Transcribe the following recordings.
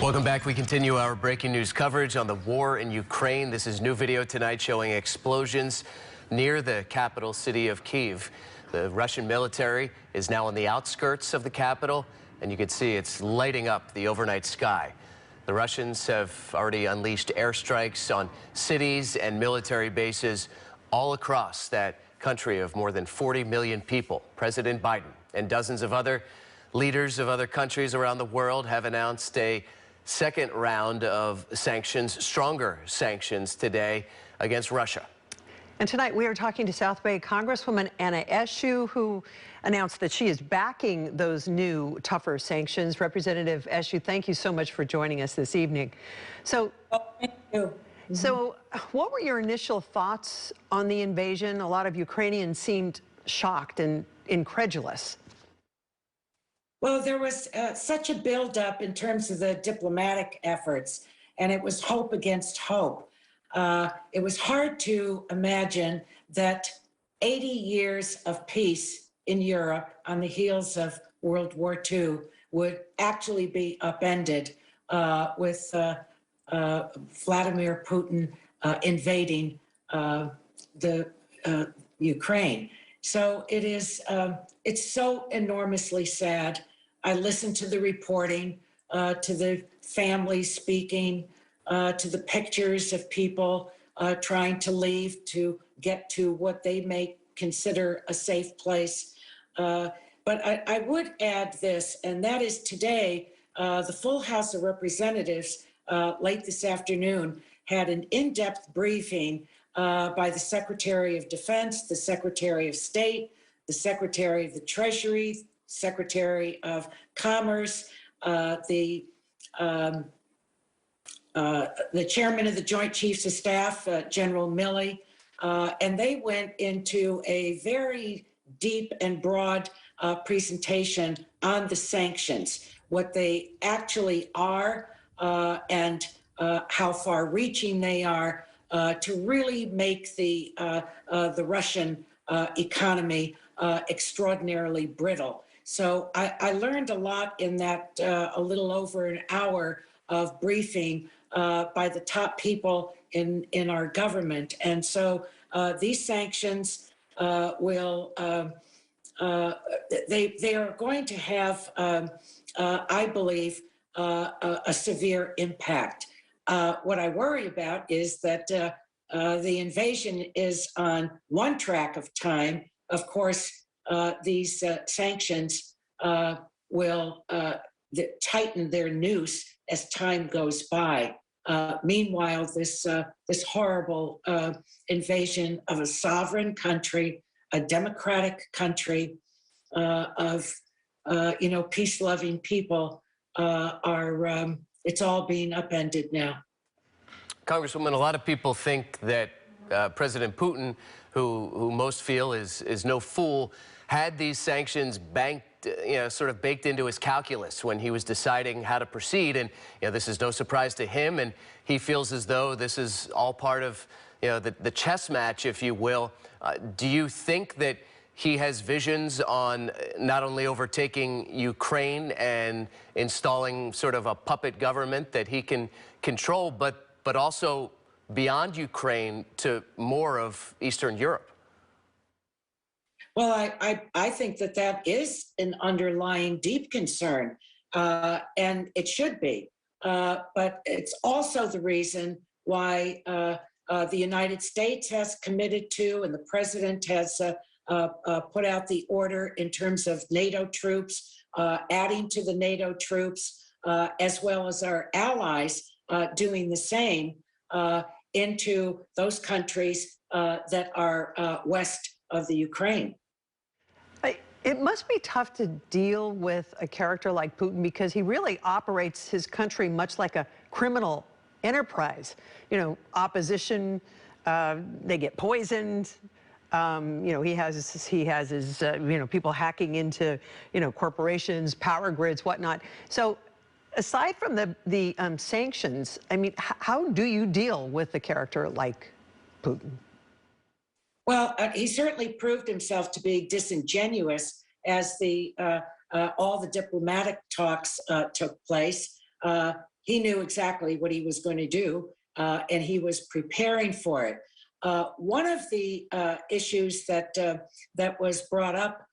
Welcome back. We continue our breaking news coverage on the war in Ukraine. This is new video tonight showing explosions near the capital city of Kyiv. The Russian military is now on the outskirts of the capital, and you can see it's lighting up the overnight sky. The Russians have already unleashed airstrikes on cities and military bases all across that country of more than 40 million people. President Biden and dozens of other leaders of other countries around the world have announced a second round of sanctions, stronger sanctions today against Russia. And tonight we are talking to South Bay Congresswoman Eshoo, who announced that she is backing those new, tougher sanctions. Representative Eshoo, thank you so much for joining us this evening. So, thank you. So what were your initial thoughts on the invasion? A lot of Ukrainians seemed shocked and incredulous. Well, there was such a buildup in terms of the diplomatic efforts, and it was hope against hope. It was hard to imagine that 80 years of peace in Europe on the heels of World War II would actually be upended with Vladimir Putin invading the Ukraine. So it is, it's so enormously sad. I listened to the reporting, to the families speaking, to the pictures of people trying to leave to get to what they may consider a safe place. But I would add this, and that is today, the full House of Representatives, late this afternoon, had an in-depth briefing by the Secretary of Defense, the Secretary of State, the Secretary of the Treasury, Secretary of Commerce, the Chairman of the Joint Chiefs of Staff, General Milley, and they went into a very deep and broad presentation on the sanctions, what they actually are, and how far-reaching they are, to really make the Russian economy extraordinarily brittle. So I learned a lot in that a little over an hour of briefing by the top people in our government. And so these sanctions will, they are going to have, I believe, a severe impact. What I worry about is that the invasion is on one track of time. Of course, these sanctions will tighten their noose as time goes by. Meanwhile, this horrible invasion of a sovereign country, a democratic country of peace-loving people, it's all being upended now. Congresswoman, a lot of people think that President Putin, who most feel is no fool, had these sanctions sort of baked into his calculus when he was deciding how to proceed. And this is no surprise to him, and he feels as though this is all part of the chess match, if you will. Do you think that he has visions on not only overtaking Ukraine and installing sort of a puppet government that he can control, but also beyond Ukraine to more of Eastern Europe? Well, I think that is an underlying deep concern, and it should be. But it's also the reason why the United States has committed to, and the president has put out the order in terms of NATO troops, adding to the NATO troops, as well as our allies doing the same into those countries that are west of the Ukraine. It must be tough to deal with a character like Putin because he really operates his country much like a criminal enterprise. Opposition, they get poisoned. He has his people hacking into corporations, power grids, whatnot. So aside from the sanctions, I mean, how do you deal with a character like Putin? Well, he certainly proved himself to be disingenuous as all the diplomatic talks took place. he knew exactly what he was going to do, and he was preparing for it. One of the issues that was brought up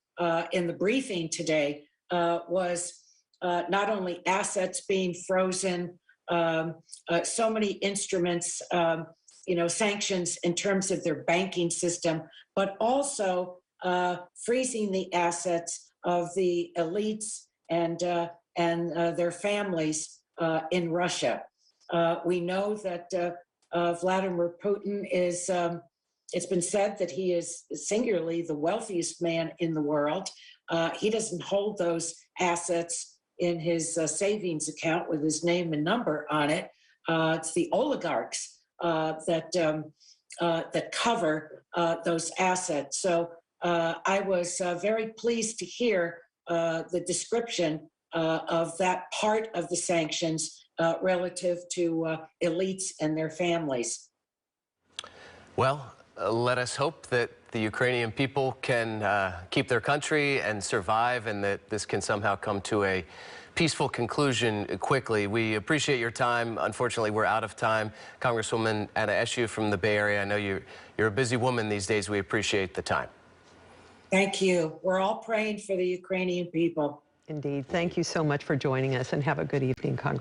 in the briefing today was not only assets being frozen, so many instruments, sanctions in terms of their banking system, but also freezing the assets of the elites and their families in Russia. We know that Vladimir Putin is, it's been said that he is singularly the wealthiest man in the world. He doesn't hold those assets in his savings account with his name and number on it. It's the oligarchs that cover those assets. So I was very pleased to hear the description of that part of the sanctions relative to elites and their families. Well, let us hope that the Ukrainian people can keep their country and survive, and that this can somehow come to a peaceful conclusion quickly. We appreciate your time. Unfortunately, we're out of time. Congresswoman Eshoo from the Bay Area, I know you're a busy woman these days. We appreciate the time. Thank you. We're all praying for the Ukrainian people. Indeed. Thank you so much for joining us, and have a good evening, Congresswoman.